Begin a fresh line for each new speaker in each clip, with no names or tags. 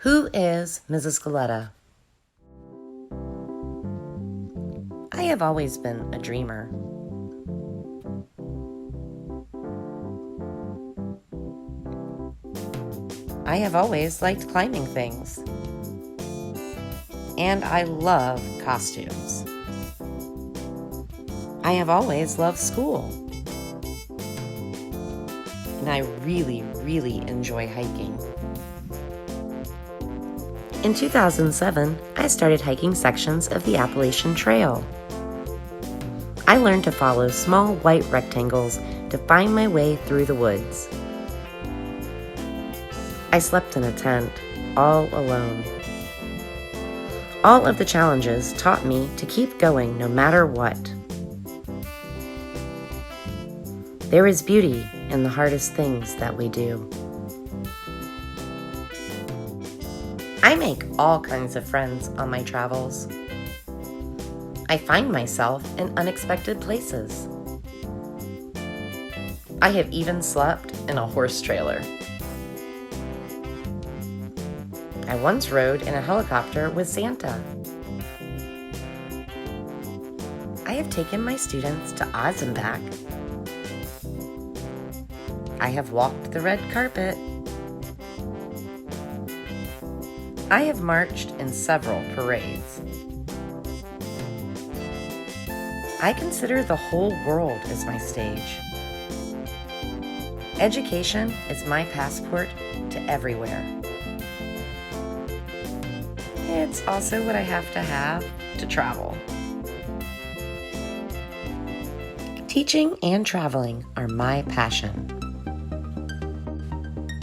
Who is Mrs. Goleta? I have always been a dreamer. I have always liked climbing things. And I love costumes. I have always loved school. And I really, really enjoy hiking. In 2007, I started hiking sections of the Appalachian Trail. I learned to follow small white rectangles to find my way through the woods. I slept in a tent, all alone. All of the challenges taught me to keep going no matter what. There is beauty in the hardest things that we do. I make all kinds of friends on my travels. I find myself in unexpected places. I have even slept in a horse trailer. I once rode in a helicopter with Santa. I have taken my students to Oz and back. I have walked the red carpet. I have marched in several parades. I consider the whole world as my stage. Education is my passport to everywhere. It's also what I have to travel. Teaching and traveling are my passion.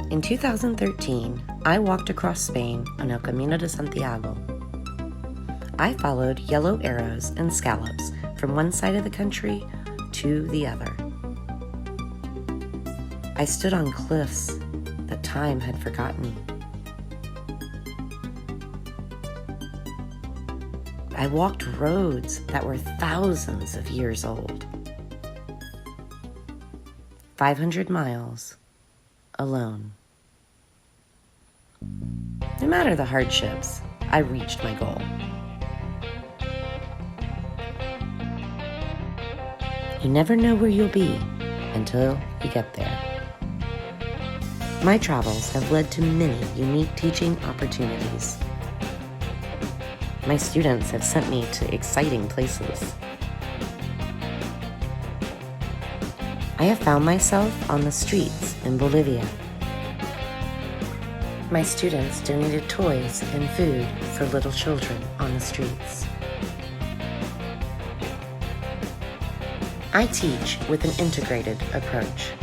In 2013, I walked across Spain on El Camino de Santiago. I followed yellow arrows and scallops from one side of the country to the other. I stood on cliffs that time had forgotten. I walked roads that were thousands of years old. 500 miles alone. No matter the hardships, I reached my goal. You never know where you'll be until you get there. My travels have led to many unique teaching opportunities. My students have sent me to exciting places. I have found myself on the streets in Bolivia. My students donated toys and food for little children on the streets. I teach with an integrated approach.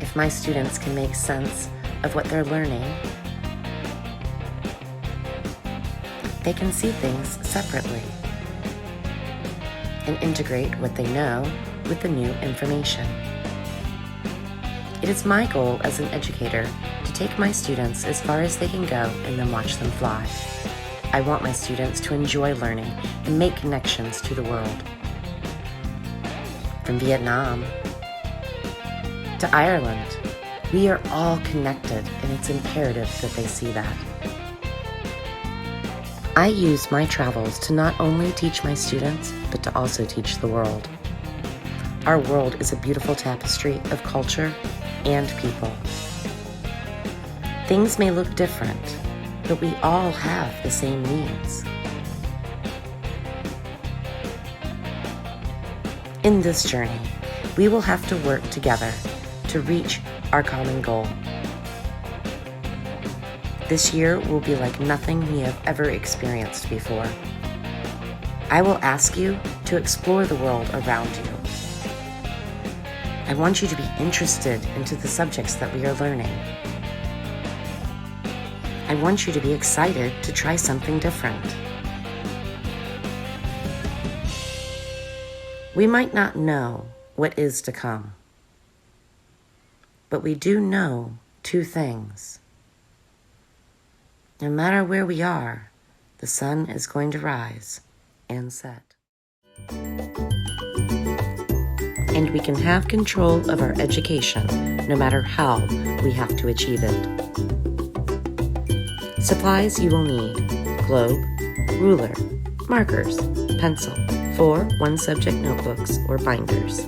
If my students can make sense of what they're learning, they can see things separately and integrate what they know with the new information. It is my goal as an educator to take my students as far as they can go and then watch them fly. I want my students to enjoy learning and make connections to the world. From Vietnam to Ireland, we are all connected, and it's imperative that they see that. I use my travels to not only teach my students, but to also teach the world. Our world is a beautiful tapestry of culture and people. Things may look different, but we all have the same needs. In this journey, we will have to work together to reach our common goal. This year will be like nothing we have ever experienced before. I will ask you to explore the world around you. I want you to be interested into the subjects that we are learning. I want you to be excited to try something different. We might not know what is to come, but we do know two things. No matter where we are, the sun is going to rise and set. and we can have control of our education no matter how we have to achieve it. Supplies you will need: globe, ruler, markers, pencil, 4 one-subject notebooks or binders.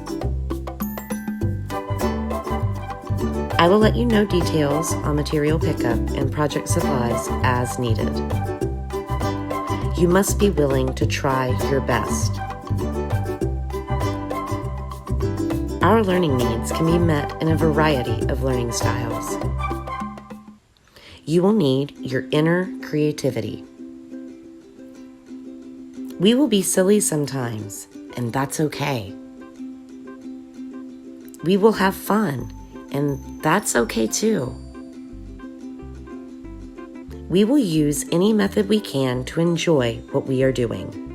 I will let you know details on material pickup and project supplies as needed. You must be willing to try your best. Our learning needs can be met in a variety of learning styles. You will need your inner creativity. We will be silly sometimes, and that's okay. We will have fun, and that's okay too. We will use any method we can to enjoy what we are doing.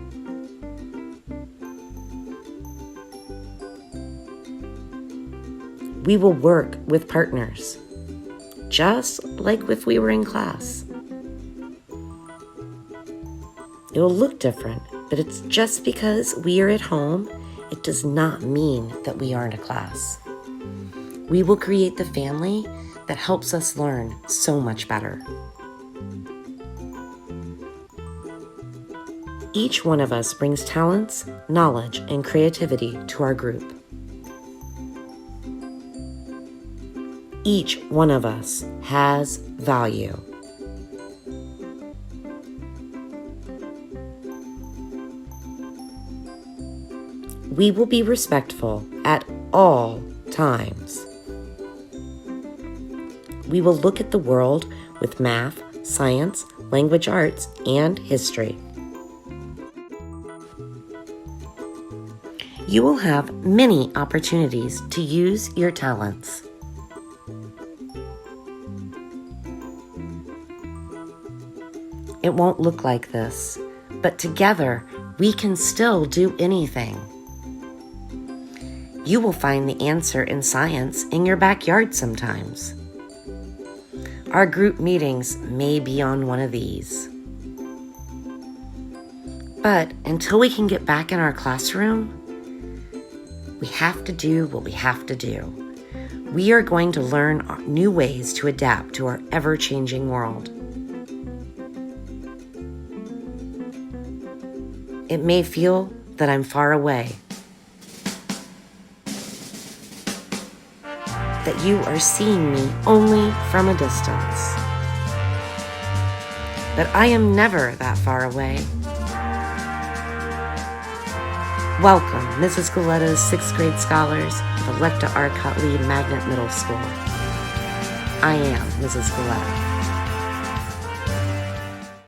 We will work with partners, just like if we were in class. It will look different, but it's just because we are at home, it does not mean that we aren't a class. We will create the family that helps us learn so much better. Each one of us brings talents, knowledge, and creativity to our group. Each one of us has value. We will be respectful at all times. We will look at the world with math, science, language arts, and history. You will have many opportunities to use your talents. It won't look like this, but together we can still do anything. You will find the answer in science in your backyard sometimes. Our group meetings may be on one of these. But until we can get back in our classroom, we have to do what we have to do. We are going to learn new ways to adapt to our ever-changing world. It may feel that I'm far away, that you are seeing me only from a distance. But I am never that far away. Welcome, Mrs. Galetta's 6th grade scholars of Electa Arcot Lee Magnet Middle School. I am Mrs. Galetta.